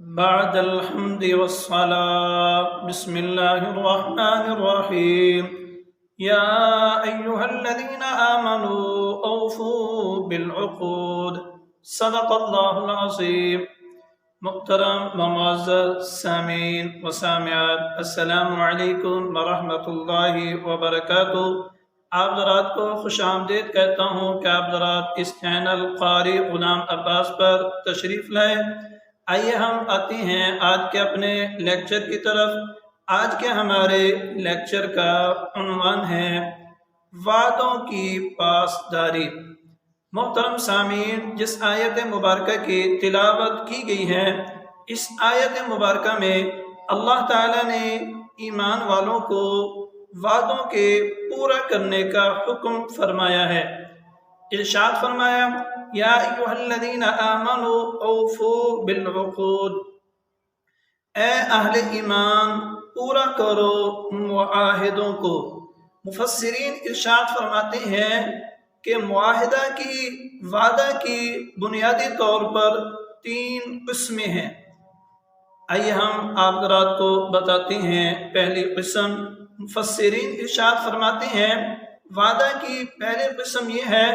بعد الحمد والصلاة بسم الله الرحمن الرحيم يا أيها الذين آمنوا أوفوا بالعقود صدق الله العظيم۔ محترم و معزز سامعین و سامعات، السلام علیکم ورحمۃ اللہ وبرکاتہ۔ آپ حضرات کو خوش آمدید کہتا ہوں کہ آپ حضرات اس چینل قاری غلام عباس پر تشریف لائے۔ آئیے ہم آتے ہیں آج کے اپنے لیکچر کی طرف۔ آج کے ہمارے لیکچر کا عنوان ہے وعدوں کی پاسداری۔ محترم سامعین، جس آیت مبارکہ کی تلاوت کی گئی ہے، اس آیت مبارکہ میں اللہ تعالیٰ نے ایمان والوں کو وعدوں کے پورا کرنے کا حکم فرمایا ہے۔ ارشاد فرمایا یا ایھا الذین آمنوا اوفوا بالعقود، اے اہل ایمان پورا کرو معاہدوں کو۔ مفسرین ارشاد فرماتے ہیں کہ معاہدہ کی وعدہ کی بنیادی طور پر 3 قسمیں ہیں۔ آئیے ہم آپ حضرات کو بتاتے ہیں۔ پہلی قسم، مفسرین ارشاد فرماتے ہیں وعدہ کی پہلی قسم یہ ہے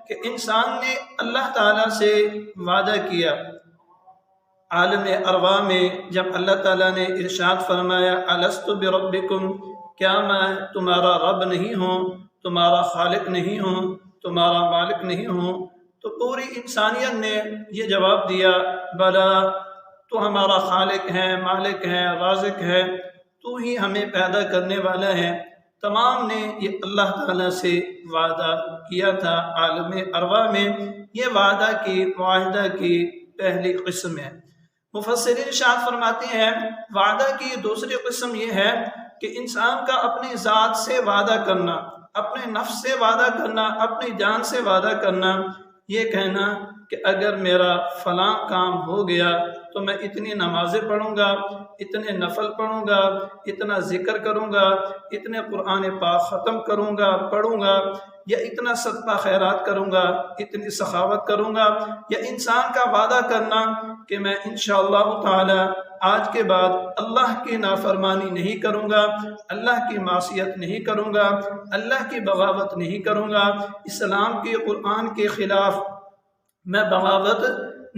کہ انسان نے اللہ تعالیٰ سے وعدہ کیا۔ عالم ارواح میں جب اللہ تعالیٰ نے ارشاد فرمایا الست بربکم، کیا میں تمہارا رب نہیں ہوں، تمہارا خالق نہیں ہوں، تمہارا مالک نہیں ہوں، تو پوری انسانیت نے یہ جواب دیا بلا، تو ہمارا خالق ہے، مالک ہے، رازق ہے، تو ہی ہمیں پیدا کرنے والا ہے۔ تمام نے یہ اللہ تعالیٰ سے وعدہ کیا تھا۔ عالم ارواح میں یہ وعدہ کی معاہدہ کی پہلی قسم ہے۔ مفسرین ارشاد فرماتے ہیں وعدہ کی دوسری قسم یہ ہے کہ انسان کا اپنی ذات سے وعدہ کرنا، اپنے نفس سے وعدہ کرنا، اپنی جان سے وعدہ کرنا، یہ کہنا کہ اگر میرا فلاں کام ہو گیا تو میں اتنی نمازیں پڑھوں گا، اتنے نفل پڑھوں گا، اتنا ذکر کروں گا، اتنے قرآن پاک ختم کروں گا، پڑھوں گا، یا اتنا صدقہ خیرات کروں گا، اتنی سخاوت کروں گا۔ یا انسان کا وعدہ کرنا کہ میں انشاءاللہ تعالی آج کے بعد اللہ کی نافرمانی نہیں کروں گا، اللہ کی معصیت نہیں کروں گا، اللہ کی بغاوت نہیں کروں گا، اسلام کی قرآن کے خلاف میں بغاوت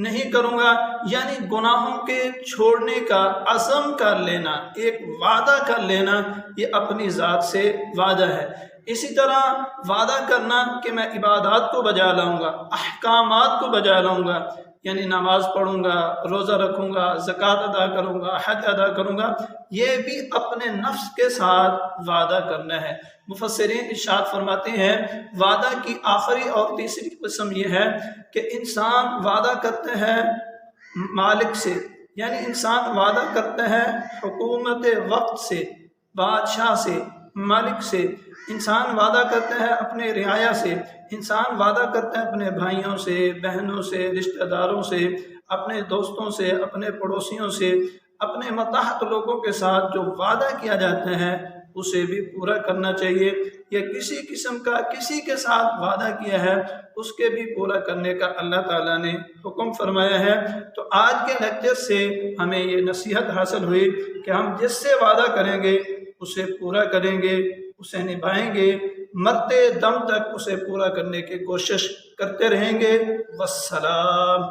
نہیں کروں گا، یعنی گناہوں کے چھوڑنے کا عزم کر لینا، ایک وعدہ کر لینا، یہ اپنی ذات سے وعدہ ہے۔ اسی طرح وعدہ کرنا کہ میں عبادات کو بجا لاؤں گا، احکامات کو بجا لاؤں گا، یعنی نماز پڑھوں گا، روزہ رکھوں گا، زکوٰۃ ادا کروں گا، حج ادا کروں گا، یہ بھی اپنے نفس کے ساتھ وعدہ کرنا ہے۔ مفسرین ارشاد فرماتے ہیں وعدہ کی آخری اور تیسری قسم یہ ہے کہ انسان وعدہ کرتے ہیں مالک سے، یعنی انسان وعدہ کرتے ہیں حکومت وقت سے، بادشاہ سے، مالک سے، انسان وعدہ کرتے ہیں اپنے رعایا سے، انسان وعدہ کرتے ہیں اپنے بھائیوں سے، بہنوں سے، رشتہ داروں سے، اپنے دوستوں سے، اپنے پڑوسیوں سے، اپنے متحد لوگوں کے ساتھ جو وعدہ کیا جاتا ہے اسے بھی پورا کرنا چاہیے۔ یا کسی قسم کا کسی کے ساتھ وعدہ کیا ہے اس کے بھی پورا کرنے کا اللہ تعالیٰ نے حکم فرمایا ہے۔ تو آج کے لیکچر سے ہمیں یہ نصیحت حاصل ہوئی کہ ہم جس سے وعدہ کریں گے اسے پورا کریں گے، اسے نبھائیں گے، مرتے دم تک اسے پورا کرنے کی کوشش کرتے رہیں گے۔ والسلام۔